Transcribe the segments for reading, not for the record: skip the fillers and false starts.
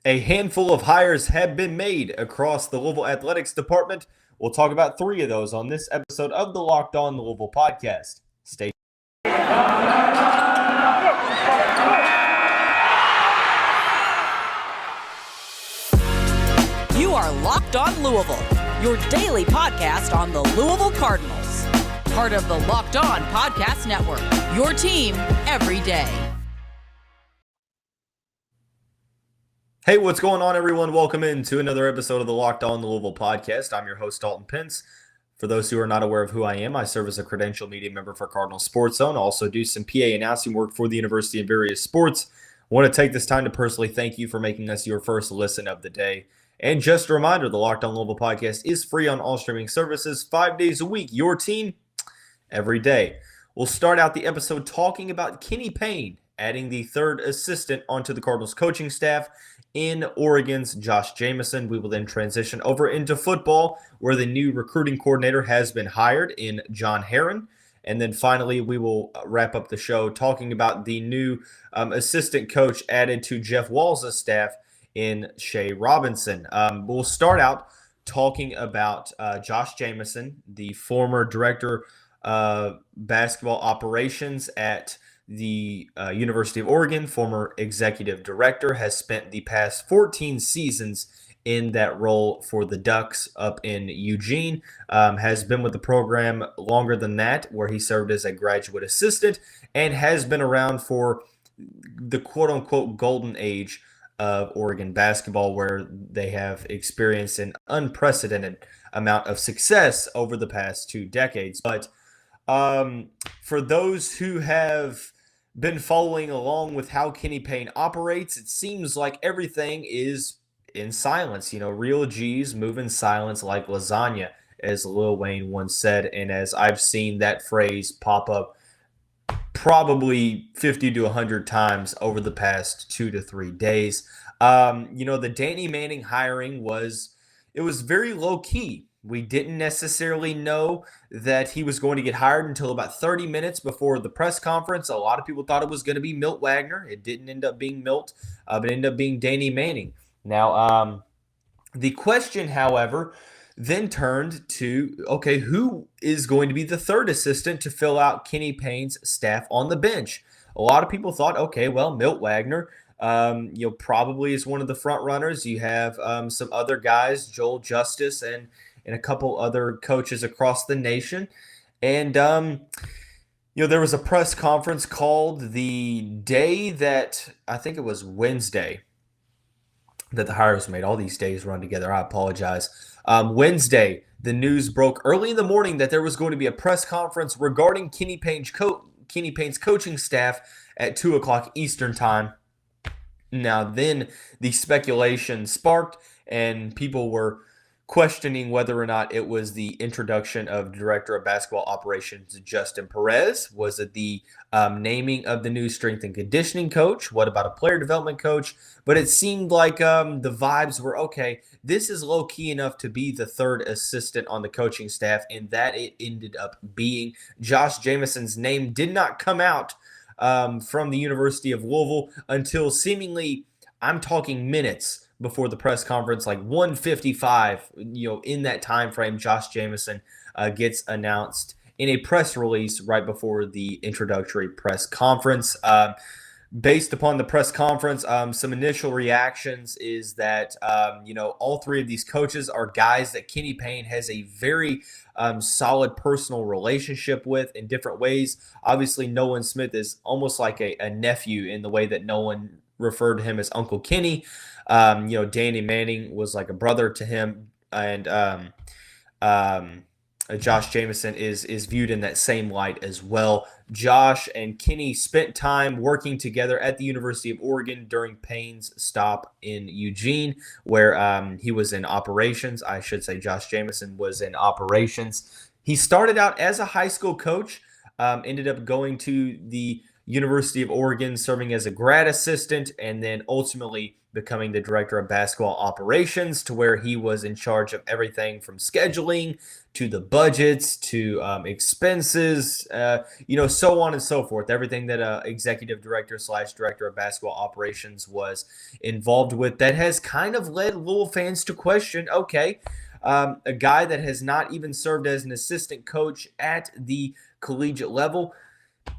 A handful of hires have been made across the Louisville Athletics Department. We'll talk about three of those on this episode of the Locked On Louisville podcast. Stay You are Locked On Louisville, your daily podcast on the Louisville Cardinals. Part of the Locked On Podcast Network, your team every day. Hey, what's going on, everyone? Welcome into another episode of the Locked On Louisville podcast. I'm your host, Dalton Pence. For those who are not aware of who I am, I serve as a credential media member for Cardinals Sports Zone. I also do some PA announcing work for the University of various sports. I want to take this time to personally thank you for making us your first listen of the day. And just a reminder, the Locked On Louisville podcast is free on all streaming services 5 days a week. Your team every day. We'll start out the episode talking about Kenny Payne adding the third assistant onto the Cardinals coaching staff in Oregon's Josh Jamieson. We will then transition over into football, where the new recruiting coordinator has been hired in John Herron. And then finally, we will wrap up the show talking about the new assistant coach added to Jeff Walls' staff in Shay Robinson. We'll start out talking about Josh Jamieson, the former director of basketball operations at the University of Oregon, former executive director, has spent the past 14 seasons in that role for the Ducks up in Eugene, has been with the program longer than that, where he served as a graduate assistant, and has been around for the quote-unquote golden age of Oregon basketball, where they have experienced an unprecedented amount of success over the past 2 decades. But for those who have been following along with how Kenny Payne operates, it seems like everything is in silence. Real G's move in silence like lasagna, as Lil Wayne once said, and as I've seen that phrase pop up probably 50 to 100 times over the past 2 to 3 days. The Danny Manning hiring was very low key. We didn't necessarily know that he was going to get hired until about 30 minutes before the press conference. A lot of people thought it was going to be Milt Wagner. It didn't end up being Milt, but it ended up being Danny Manning. Now, the question, however, then turned to, okay, who is going to be the third assistant to fill out Kenny Payne's staff on the bench? A lot of people thought, okay, well, Milt Wagner, probably is one of the front runners. You have some other guys, Joel Justice and a couple other coaches across the nation. And, there was a press conference called the day that, I think it was Wednesday, that the hire was made. All these days run together. I apologize. Wednesday, the news broke early in the morning that there was going to be a press conference regarding Kenny Payne's coaching staff at 2 o'clock Eastern time. Now, then the speculation sparked, and people were questioning whether or not it was the introduction of Director of Basketball Operations Justin Perez. Was it the naming of the new strength and conditioning coach? What about a player development coach? But it seemed like the vibes were, okay, this is low-key enough to be the third assistant on the coaching staff, and that it ended up being. Josh Jamieson's name did not come out from the University of Louisville until seemingly, I'm talking minutes before the press conference, like 1:55, in that time frame, Josh Jamieson gets announced in a press release right before the introductory press conference. Based upon the press conference, some initial reactions is that, all three of these coaches are guys that Kenny Payne has a very solid personal relationship with in different ways. Obviously, Nolan Smith is almost like a nephew in the way that Nolan referred to him as Uncle Kenny. Danny Manning was like a brother to him, and Josh Jamieson is viewed in that same light as well. Josh and Kenny spent time working together at the University of Oregon during Payne's stop in Eugene, where he was in operations. I should say Josh Jamieson was in operations. He started out as a high school coach, ended up going to the University of Oregon, serving as a grad assistant, and then ultimately becoming the director of basketball operations, to where he was in charge of everything from scheduling to the budgets to expenses, so on and so forth. Everything that executive director / director of basketball operations was involved with, that has kind of led Louisville fans to question, okay, a guy that has not even served as an assistant coach at the collegiate level,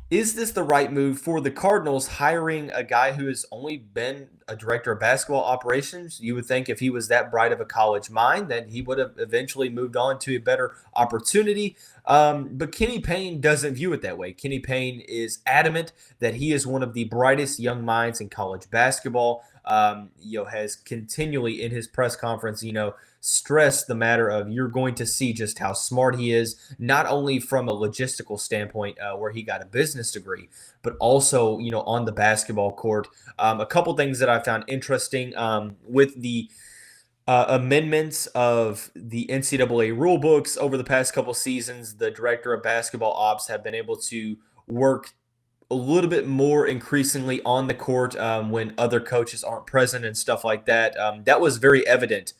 is this the right move for the Cardinals, hiring a guy who has only been a director of basketball operations? You would think if he was that bright of a college mind, that he would have eventually moved on to a better opportunity. But Kenny Payne doesn't view it that way. Kenny Payne is adamant that he is one of the brightest young minds in college basketball. Has continually in his press conference, stressed the matter of, you're going to see just how smart he is, not only from a logistical standpoint, where he got a business degree, but also, on the basketball court. A couple things that I found interesting with the amendments of the NCAA rule books over the past couple seasons. The director of basketball ops have been able to work a little bit more increasingly on the court when other coaches aren't present and stuff like that. That was very evident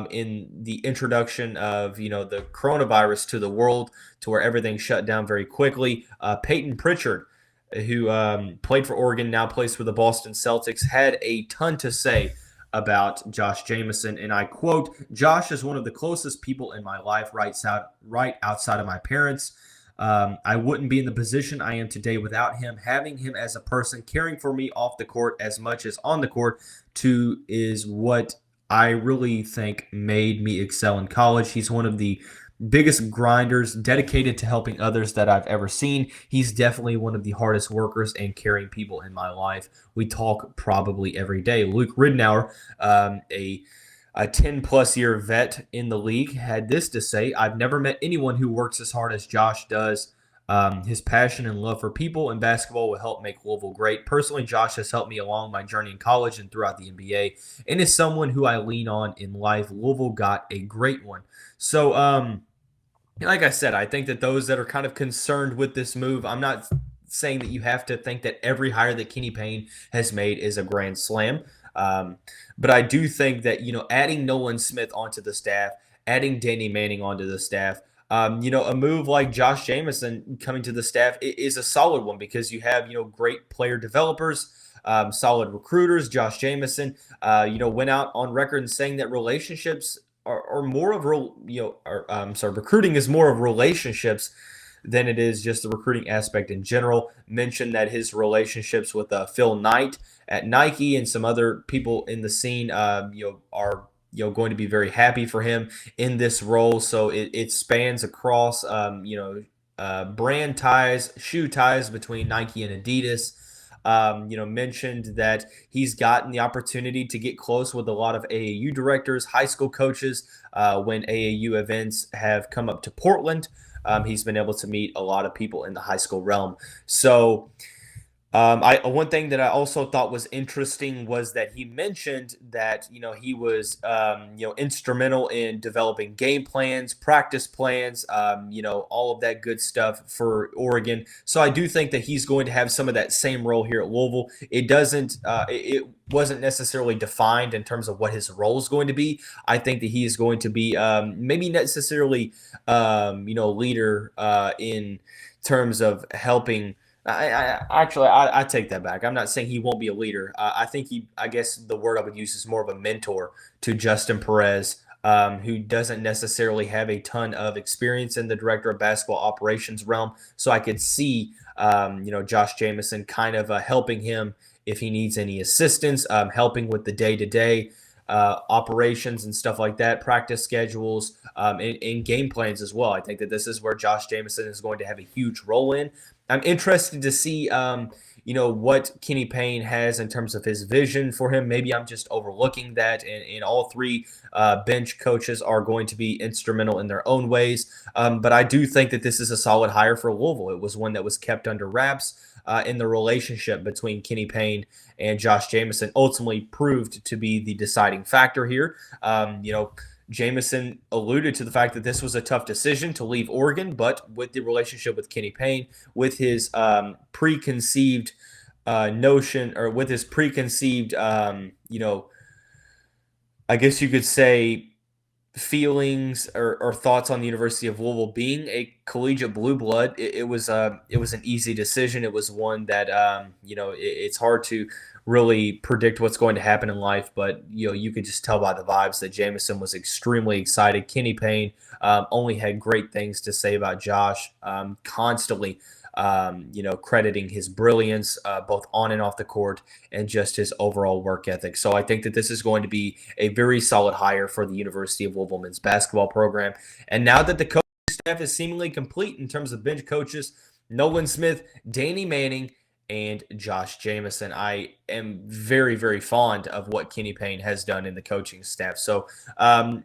in the introduction of, the coronavirus to the world, to where everything shut down very quickly. Peyton Pritchard, who played for Oregon, now plays for the Boston Celtics, had a ton to say about Josh Jamieson, and I quote, "Josh is one of the closest people in my life, right outside of my parents. I wouldn't be in the position I am today without him. Having him as a person, caring for me off the court as much as on the court too, is what I really think made me excel in college. He's one of the biggest grinders, dedicated to helping others that I've ever seen. He's definitely one of the hardest workers and caring people in my life. We talk probably every day." Luke Ridnour, a 10-plus year vet in the league, had this to say: "I've never met anyone who works as hard as Josh does. His passion and love for people and basketball will help make Louisville great. Personally, Josh has helped me along my journey in college and throughout the NBA, and is someone who I lean on in life. Louisville got a great one." So, like I said, I think that those that are kind of concerned with this move, I'm not saying that you have to think that every hire that Kenny Payne has made is a grand slam. But I do think that, adding Nolan Smith onto the staff, adding Danny Manning onto the staff, a move like Josh Jamieson coming to the staff is a solid one, because you have, great player developers, solid recruiters. Josh Jamieson, went out on record and saying that relationships are more of recruiting is more of relationships than it is just the recruiting aspect in general. Mentioned that his relationships with Phil Knight at Nike and some other people in the scene, are going to be very happy for him in this role. So it spans across, brand ties, shoe ties between Nike and Adidas. Mentioned that he's gotten the opportunity to get close with a lot of AAU directors, high school coaches, when AAU events have come up to Portland. He's been able to meet a lot of people in the high school realm. So one thing that I also thought was interesting was that he mentioned that, he was, instrumental in developing game plans, practice plans, all of that good stuff for Oregon. So I do think that he's going to have some of that same role here at Louisville. It wasn't necessarily defined in terms of what his role is going to be. I think that he is going to be maybe necessarily, leader in terms of helping. I take that back. I'm not saying he won't be a leader. I guess the word I would use is more of a mentor to Justin Perez, who doesn't necessarily have a ton of experience in the director of basketball operations realm. So I could see, Josh Jamieson kind of helping him if he needs any assistance, helping with the day-to-day operations and stuff like that, practice schedules, and game plans as well. I think that this is where Josh Jamieson is going to have a huge role in. I'm interested to see, what Kenny Payne has in terms of his vision for him. Maybe I'm just overlooking that, and all three bench coaches are going to be instrumental in their own ways. But I do think that this is a solid hire for Louisville. It was one that was kept under wraps, in the relationship between Kenny Payne and Josh Jamieson ultimately proved to be the deciding factor here. Jamieson alluded to the fact that this was a tough decision to leave Oregon, but with the relationship with Kenny Payne, with his preconceived notion, or with his preconceived, I guess you could say, feelings or thoughts on the University of Louisville being a collegiate blue blood, it was an easy decision. It was one that it's hard to really predict what's going to happen in life, but you could just tell by the vibes that Jamieson was extremely excited. Kenny Payne only had great things to say about Josh, constantly crediting his brilliance both on and off the court and just his overall work ethic. So I think that this is going to be a very solid hire for the University of Louisville men's basketball program. And now that the coaching staff is seemingly complete in terms of bench coaches, Nolan Smith, Danny Manning, and Josh Jamieson, I am very, very fond of what Kenny Payne has done in the coaching staff. So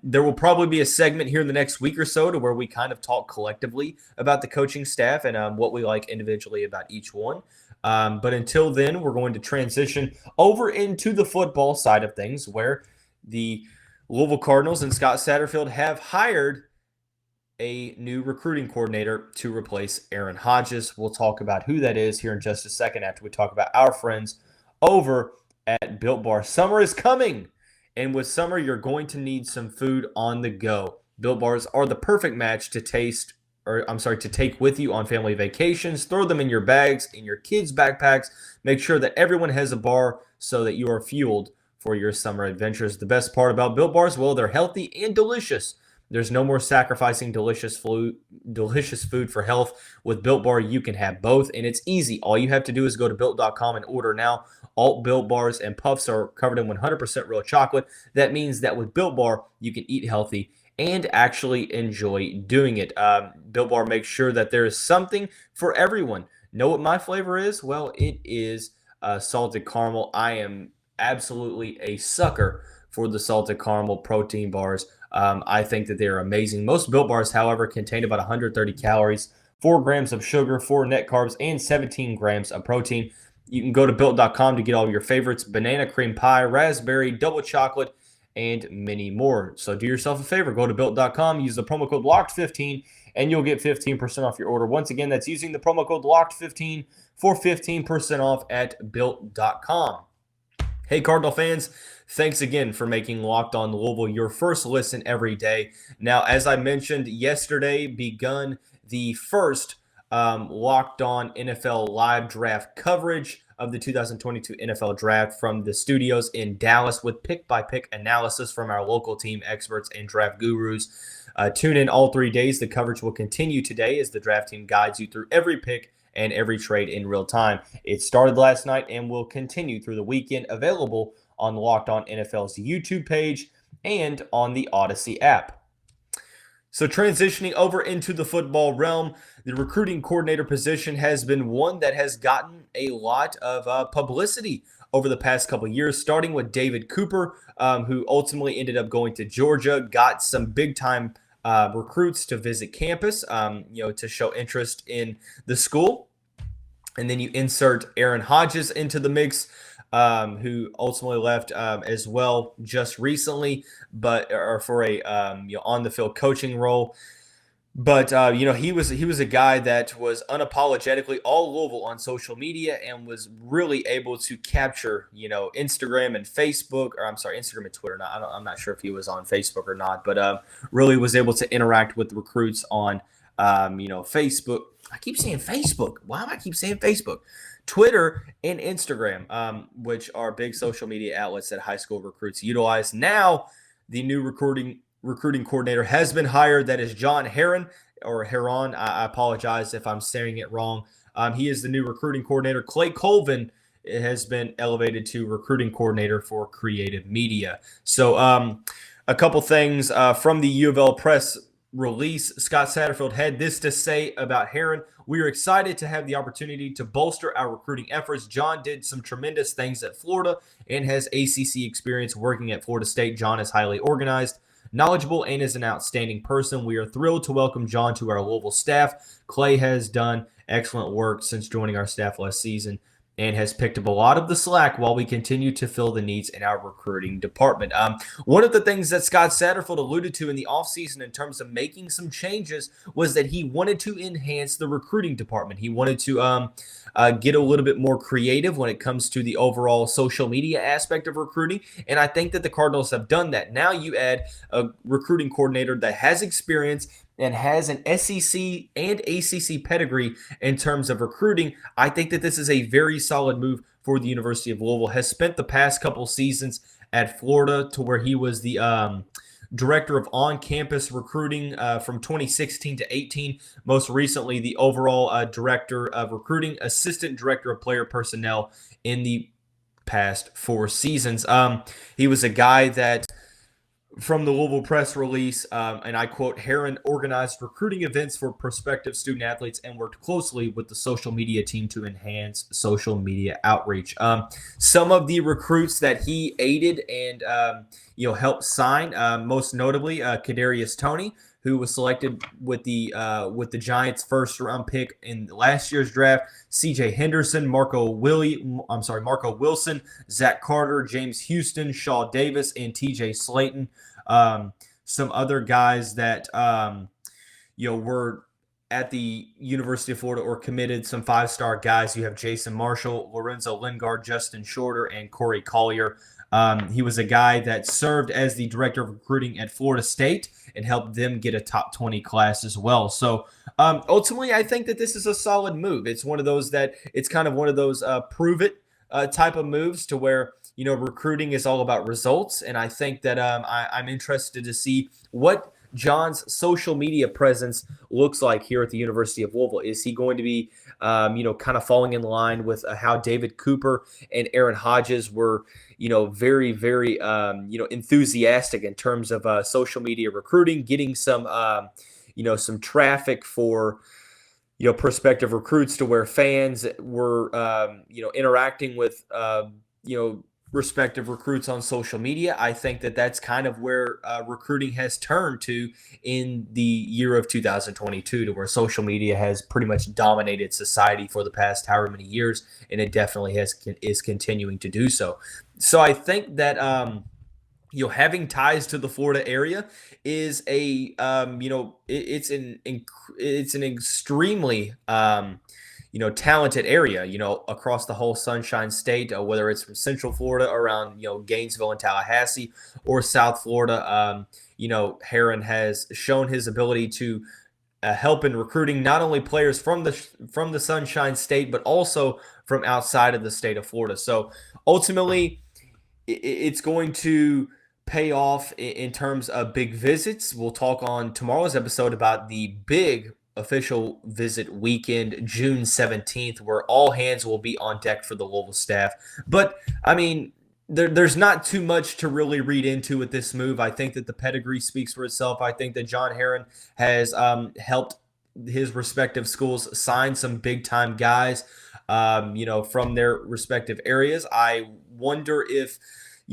there will probably be a segment here in the next week or so to where we kind of talk collectively about the coaching staff and what we like individually about each one. But until then, we're going to transition over into the football side of things, where the Louisville Cardinals and Scott Satterfield have hired a new recruiting coordinator to replace Aaron Hodges. We'll talk about who that is here in just a second after we talk about our friends over at Built Bar. Summer is coming, and with summer, you're going to need some food on the go. Built Bars are the perfect match to take with you on family vacations. Throw them in your bags, in your kids' backpacks. Make sure that everyone has a bar so that you are fueled for your summer adventures. The best part about Built Bars, well, they're healthy and delicious. There's no more sacrificing delicious food for health. With Built Bar, you can have both, and it's easy. All you have to do is go to Built.com and order now. All Built Bars and Puffs are covered in 100% real chocolate. That means that with Built Bar, you can eat healthy and actually enjoy doing it. Built Bar makes sure that there is something for everyone. Know what my flavor is? Well, it is salted caramel. I am absolutely a sucker for the salted caramel protein bars. I think that they're amazing. Most Built Bars, however, contain about 130 calories, 4 grams of sugar, 4 net carbs, and 17 grams of protein. You can go to Built.com to get all your favorites: banana cream pie, raspberry, double chocolate, and many more. So do yourself a favor. Go to Built.com, use the promo code LOCKED15, and you'll get 15% off your order. Once again, that's using the promo code LOCKED15 for 15% off at Built.com. Hey, Cardinal fans, thanks again for making Locked On Louisville your first listen every day. Now, as I mentioned yesterday, begun the first Locked On NFL live draft coverage of the 2022 NFL Draft from the studios in Dallas with pick-by-pick analysis from our local team experts and draft gurus. Tune in all 3 days. The coverage will continue today as the draft team guides you through every pick and every trade in real time. It started last night and will continue through the weekend, available on Locked On NFL's YouTube page and on the Odyssey app. So transitioning over into the football realm, the recruiting coordinator position has been one that has gotten a lot of publicity over the past couple of years, starting with David Cooper, who ultimately ended up going to Georgia, got some big-time recruits to visit campus, to show interest in the school. And then you insert Aaron Hodges into the mix, who ultimately left as well just recently, or for a on the field coaching role. But he was a guy that was unapologetically all Louisville on social media and was really able to capture Instagram and Facebook, or I'm sorry, Instagram and Twitter. I'm not sure if he was on Facebook or not, but really was able to interact with recruits on Facebook. I keep saying Facebook. Why do I keep saying Facebook? Twitter and Instagram, which are big social media outlets that high school recruits utilize. Now, the new recruiting coordinator has been hired. That is John Herron, or Herron. I apologize if I'm saying it wrong. He is the new recruiting coordinator. Clay Colvin has been elevated to recruiting coordinator for creative media. So a couple things from the U of L press release. Scott Satterfield had this to say about Herron. We are excited to have the opportunity to bolster our recruiting efforts. John did some tremendous things at Florida and has ACC experience working at Florida State. John is highly organized, knowledgeable, and is an outstanding person. We are thrilled to welcome John to our Louisville staff. Clay has done excellent work since joining our staff last season, and has picked up a lot of the slack while we continue to fill the needs in our recruiting department. One of the things that Scott Satterfield alluded to in the offseason in terms of making some changes was that he wanted to enhance the recruiting department. He wanted to get a little bit more creative when it comes to the overall social media aspect of recruiting, and I think that the Cardinals have done that. Now you add a recruiting coordinator that has experience and has an SEC and ACC pedigree in terms of recruiting. I think that this is a very solid move for the University of Louisville. Has spent the past couple seasons at Florida to where he was the director of on-campus recruiting from 2016 to 18. Most recently, the overall director of recruiting, assistant director of player personnel in the past 4 seasons. He was a guy that, from the Louisville press release, and I quote, Herron organized recruiting events for prospective student athletes and worked closely with the social media team to enhance social media outreach. Some of the recruits that he aided and helped sign, most notably Kadarius Toney, who was selected with the Giants' first-round pick in last year's draft. C.J. Henderson, Marco Wilson, Zach Carter, James Houston, Shaw Davis, and T.J. Slayton. Some other guys that were at the University of Florida or committed, some 5-star guys. You have Jason Marshall, Lorenzo Lingard, Justin Shorter, and Corey Collier. He was a guy that served as the director of recruiting at Florida State and helped them get a top 20 class as well. So ultimately, I think that this is a solid move. It's one of those prove it type of moves to where, recruiting is all about results. And I think that I'm interested to see what John's social media presence looks like here at the University of Louisville. Is he going to be, kind of falling in line with how David Cooper and Aaron Hodges were, very, very, enthusiastic in terms of social media recruiting, getting some traffic for, prospective recruits to where fans were, interacting with, respective recruits on social media. I think that that's kind of where recruiting has turned to in the year of 2022, to where social media has pretty much dominated society for the past however many years, and it definitely is continuing to do so. So I think that having ties to the Florida area is a it's an extremely talented area, across the whole Sunshine State, whether it's from Central Florida around, Gainesville and Tallahassee, or South Florida. Herron has shown his ability to help in recruiting not only players from the Sunshine State, but also from outside of the state of Florida. So ultimately, it's going to pay off in terms of big visits. We'll talk on tomorrow's episode about the big official visit weekend, June 17th, where all hands will be on deck for the Louisville staff. But, I mean, there's not too much to really read into with this move. I think that the pedigree speaks for itself. I think that John Herron has helped his respective schools sign some big-time guys, from their respective areas. I wonder if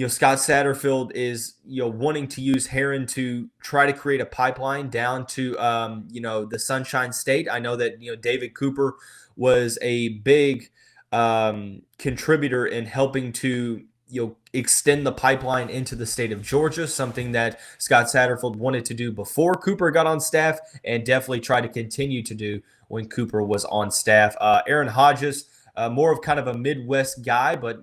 Scott Satterfield is, wanting to use Herron to try to create a pipeline down to, the Sunshine State. I know that, David Cooper was a big contributor in helping to, extend the pipeline into the state of Georgia, something that Scott Satterfield wanted to do before Cooper got on staff and definitely tried to continue to do when Cooper was on staff. Aaron Hodges, more of kind of a Midwest guy, but,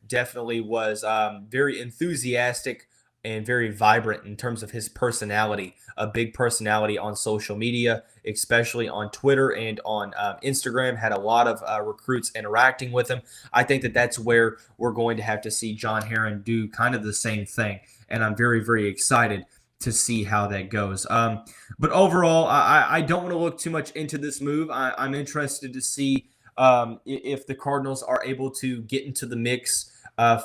definitely was very enthusiastic and very vibrant in terms of his personality, a big personality on social media, especially on Twitter and on Instagram, had a lot of recruits interacting with him. I think that that's where we're going to have to see John Herron do kind of the same thing, and I'm very, very excited to see how that goes. But overall, I don't want to look too much into this move. I'm interested to see if the Cardinals are able to get into the mix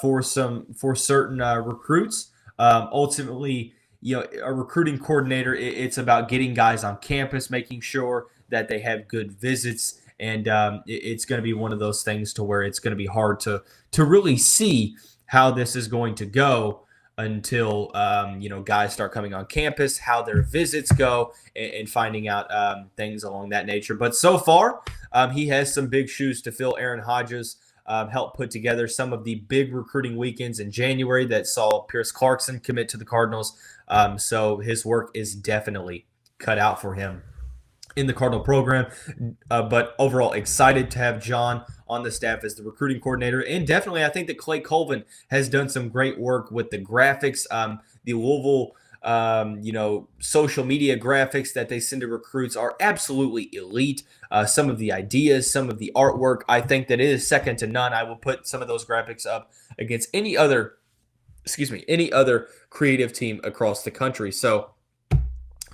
for certain recruits. Ultimately, a recruiting coordinator, it's about getting guys on campus, making sure that they have good visits, and it's going to be one of those things to where it's going to be hard to really see how this is going to go until guys start coming on campus, how their visits go, and finding out things along that nature. But so far, he has some big shoes to fill. Aaron Hodges helped put together some of the big recruiting weekends in January that saw Pierce Clarkson commit to the Cardinals. So his work is definitely cut out for him in the Cardinal program. But overall, excited to have John on the staff as the recruiting coordinator. And definitely, I think that Clay Colvin has done some great work with the graphics, the Louisville social media graphics that they send to recruits are absolutely elite. Some of the ideas, some of the artwork, I think that it is second to none. I will put some of those graphics up against any other creative team across the country. So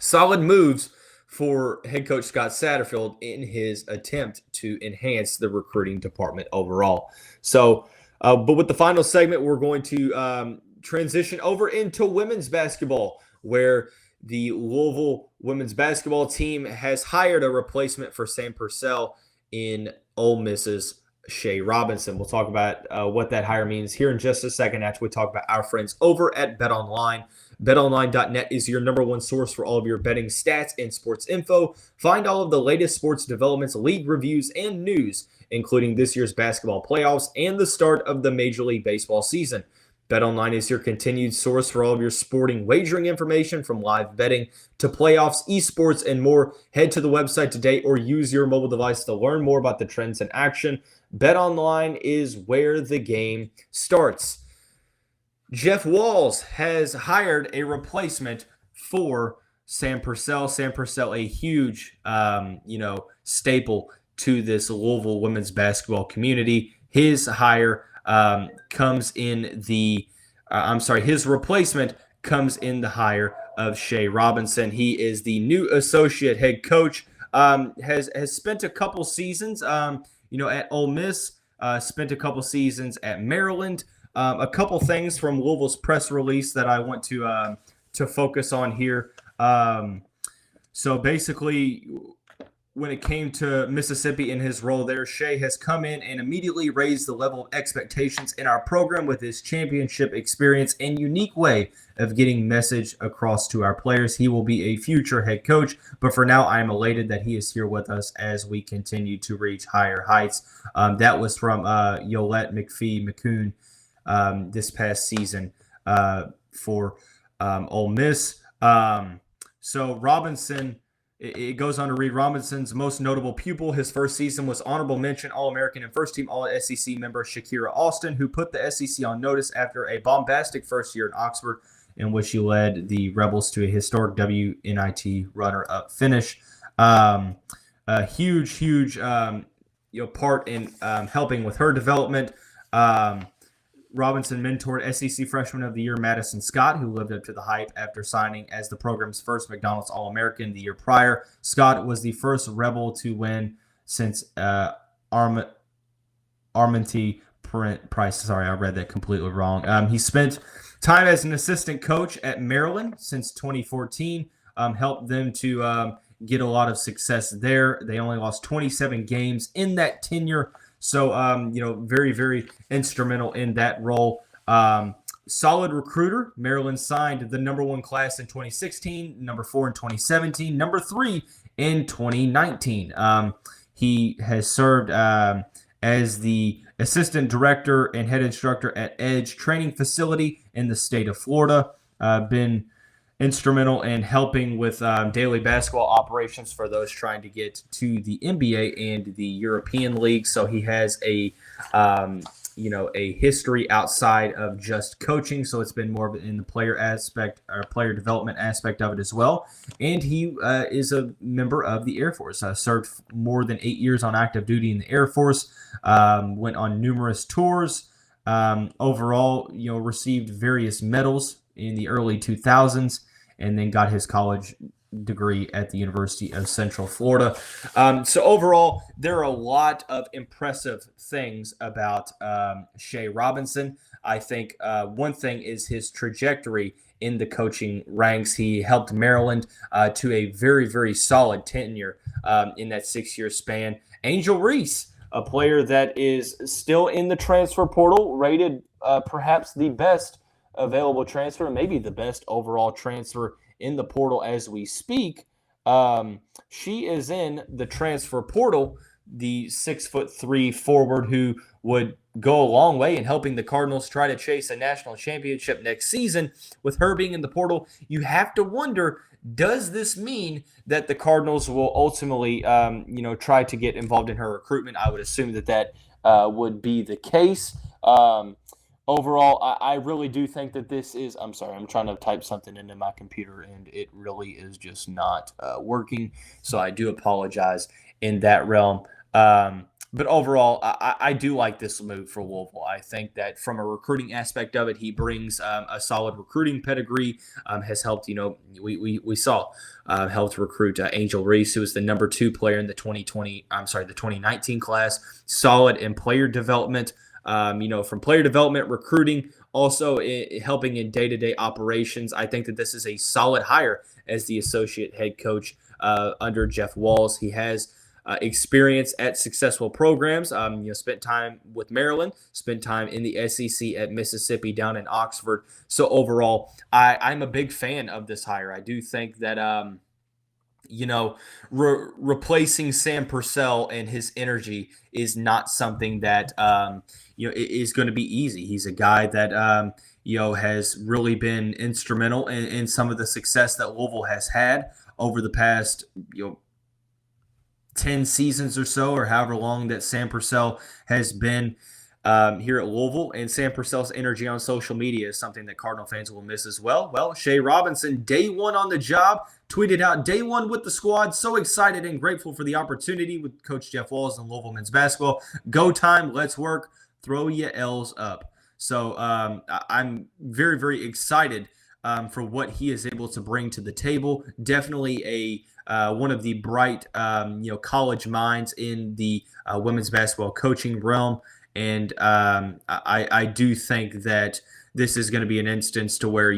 solid moves for head coach Scott Satterfield in his attempt to enhance the recruiting department overall. So, but with the final segment, we're going to transition over into women's basketball, where the Louisville women's basketball team has hired a replacement for Sam Purcell in Ole Miss's Shay Robinson. We'll talk about what that hire means here in just a second after we talk about our friends over at BetOnline. BetOnline.net is your number one source for all of your betting stats and sports info. Find all of the latest sports developments, league reviews, and news, including this year's basketball playoffs and the start of the Major League Baseball season. BetOnline is your continued source for all of your sporting wagering information, from live betting to playoffs, esports, and more. Head to the website today or use your mobile device to learn more about the trends in action. BetOnline is where the game starts. Jeff Walz has hired a replacement for Sam Purcell. Sam Purcell, a huge, staple to this Louisville women's basketball community. His hire his replacement comes in the hire of Shay Robinson. He is the new associate head coach. Has spent a couple seasons, at Ole Miss. Spent a couple seasons at Maryland. A couple things from Louisville's press release that I want to focus on here. So basically, when it came to Mississippi in his role there, Shay has come in and immediately raised the level of expectations in our program with his championship experience and unique way of getting message across to our players. He will be a future head coach, but for now, I am elated that he is here with us as we continue to reach higher heights. That was from Yolette McPhee-McCoon this past season for Ole Miss. So Robinson, it goes on to read, Robinson's most notable pupil his first season was honorable mention All-American and first-team All-SEC member Shakira Austin, who put the SEC on notice after a bombastic first year at Oxford, in which she led the Rebels to a historic WNIT runner-up finish. A huge part in helping with her development. Robinson mentored SEC Freshman of the Year Madison Scott, who lived up to the hype after signing as the program's first McDonald's All-American the year prior. Scott was the first Rebel to win since Armenti Price. Sorry, I read that completely wrong. He spent time as an assistant coach at Maryland since 2014, helped them to get a lot of success there. They only lost 27 games in that tenure. So, very, very instrumental in that role. Solid recruiter. Maryland signed the number 1 class in 2016, number 4 in 2017, number 3 in 2019. He has served as the assistant director and head instructor at Edge Training Facility in the state of Florida. Been instrumental in helping with daily basketball operations for those trying to get to the NBA and the European League. So he has a history outside of just coaching. So it's been more in the player aspect or player development aspect of it as well. And he is a member of the Air Force. Served more than 8 years on active duty in the Air Force. Went on numerous tours. Overall, received various medals in the early 2000s, and then got his college degree at the University of Central Florida. So overall, there are a lot of impressive things about Shay Robinson. I think one thing is his trajectory in the coaching ranks. He helped Maryland to a very, very solid tenure in that 6-year span. Angel Reese, a player that is still in the transfer portal, rated perhaps the best available transfer, maybe the best overall transfer in the portal as we speak. She is in the transfer portal the 6'3" forward who would go a long way in helping the Cardinals try to chase a national championship next season. With her being in the portal, you have to wonder, does this mean that the Cardinals will ultimately, try to get involved in her recruitment? I would assume that would be the case. Overall, I really do think that this is – I'm sorry, I'm trying to type something into my computer, and it really is just not working. So I do apologize in that realm. But overall, I do like this move for Louisville. I think that from a recruiting aspect of it, he brings a solid recruiting pedigree, has helped, we saw helped recruit Angel Reese, who was the number 2 player in the 2019 class, solid in player development. From player development, recruiting, also helping in day-to-day operations. I think that this is a solid hire as the associate head coach under Jeff Walz. He has experience at successful programs. Spent time with Maryland, spent time in the SEC at Mississippi, down in Oxford. So overall, I'm a big fan of this hire. I do think that replacing Sam Purcell and his energy is not something that is going to be easy. He's a guy that has really been instrumental in some of the success that Louisville has had over the past 10 seasons or so, or however long that Sam Purcell has been here at Louisville. And Sam Purcell's energy on social media is something that Cardinal fans will miss as well. Well, Shay Robinson, day one on the job, tweeted out, "Day one with the squad. So excited and grateful for the opportunity with Coach Jeff Walz and Louisville men's basketball. Go time. Let's work. Throw your L's up." So I'm very, very excited for what he is able to bring to the table. Definitely one of the bright, college minds in the women's basketball coaching realm. And I do think that this is going to be an instance to where,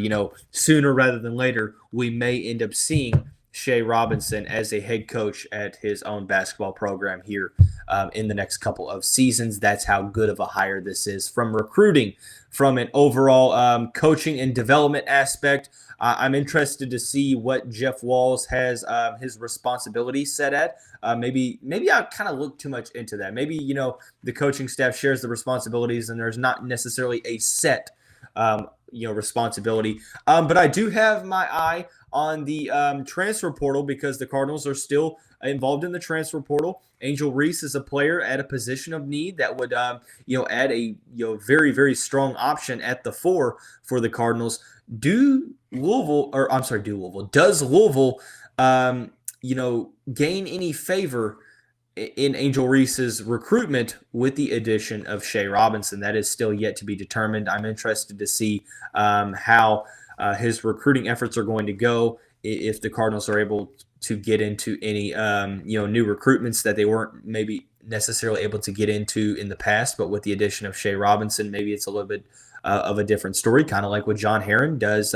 sooner rather than later, we may end up seeing Shay Robinson as a head coach at his own basketball program here in the next couple of seasons. That's how good of a hire this is. From recruiting, from an overall coaching and development aspect, I'm interested to see what Jeff Walz has his responsibilities set at. Maybe I kind of look too much into that. Maybe, the coaching staff shares the responsibilities and there's not necessarily a set responsibility. But I do have my eye on the transfer portal because the Cardinals are still involved in the transfer portal. Angel Reese is a player at a position of need that would, add a very, very strong option at the 4 for the Cardinals. Does Louisville gain any favor in Angel Reese's recruitment with the addition of Shay Robinson? That is still yet to be determined. I'm interested to see how his recruiting efforts are going to go, if the Cardinals are able to get into any new recruitments that they weren't maybe necessarily able to get into in the past. But with the addition of Shay Robinson, maybe it's a little bit of a different story, kind of like what John Herron does.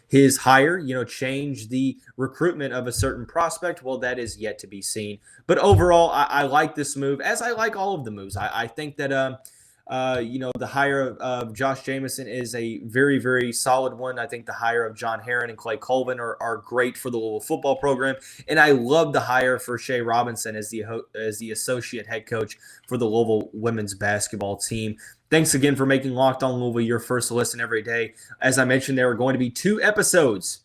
His hire, change the recruitment of a certain prospect. Well, that is yet to be seen. But overall, I like this move, as I like all of the moves. I think that the hire of Josh Jamieson is a very, very solid one. I think the hire of John Herron and Clay Colvin are great for the Louisville football program. And I love the hire for Shay Robinson as the associate head coach for the Louisville women's basketball team. Thanks again for making Locked On Louisville your first listen every day. As I mentioned, there are going to be 2 episodes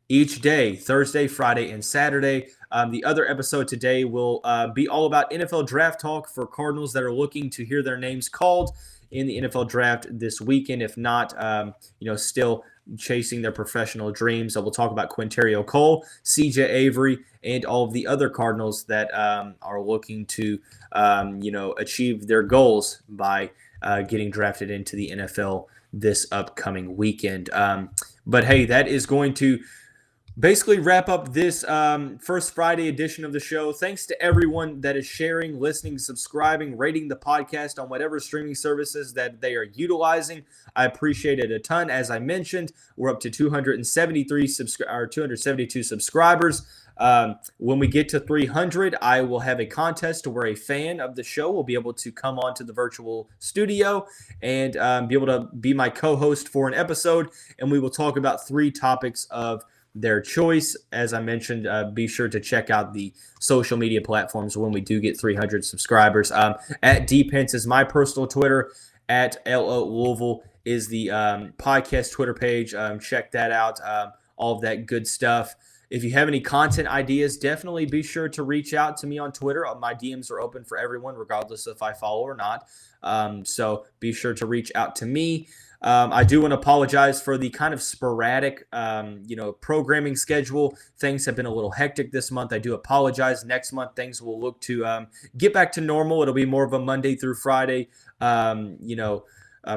each day, Thursday, Friday, and Saturday. The other episode today will be all about NFL draft talk for Cardinals that are looking to hear their names called in the NFL draft this weekend. If not, still chasing their professional dreams. So we'll talk about Quinterio Cole, CJ Avery, and all of the other Cardinals that are looking to, achieve their goals by getting drafted into the NFL this upcoming weekend. But hey, that is going to basically wrap up this first Friday edition of the show. Thanks to everyone that is sharing, listening, subscribing, rating the podcast on whatever streaming services that they are utilizing. I appreciate it a ton. As I mentioned, we're up to 272 subscribers. When we get to 300, I will have a contest to where a fan of the show will be able to come onto the virtual studio and be able to be my co-host for an episode. And we will talk about 3 topics of their choice. As I mentioned, be sure to check out the social media platforms when we do get 300 subscribers. At Dpence is my personal Twitter. At LO Louisville is the podcast Twitter page. Check that out. All of that good stuff. If you have any content ideas, definitely be sure to reach out to me on Twitter. My DMs are open for everyone, regardless if I follow or not. So be sure to reach out to me. I do want to apologize for the kind of sporadic, programming schedule. Things have been a little hectic this month. I do apologize. Next month, things will look to get back to normal. It'll be more of a Monday through Friday,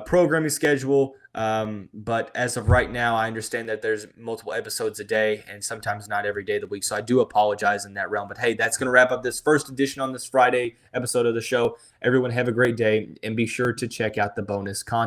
programming schedule. But as of right now, I understand that there's multiple episodes a day and sometimes not every day of the week. So I do apologize in that realm. But hey, that's going to wrap up this first edition on this Friday episode of the show. Everyone have a great day and be sure to check out the bonus content.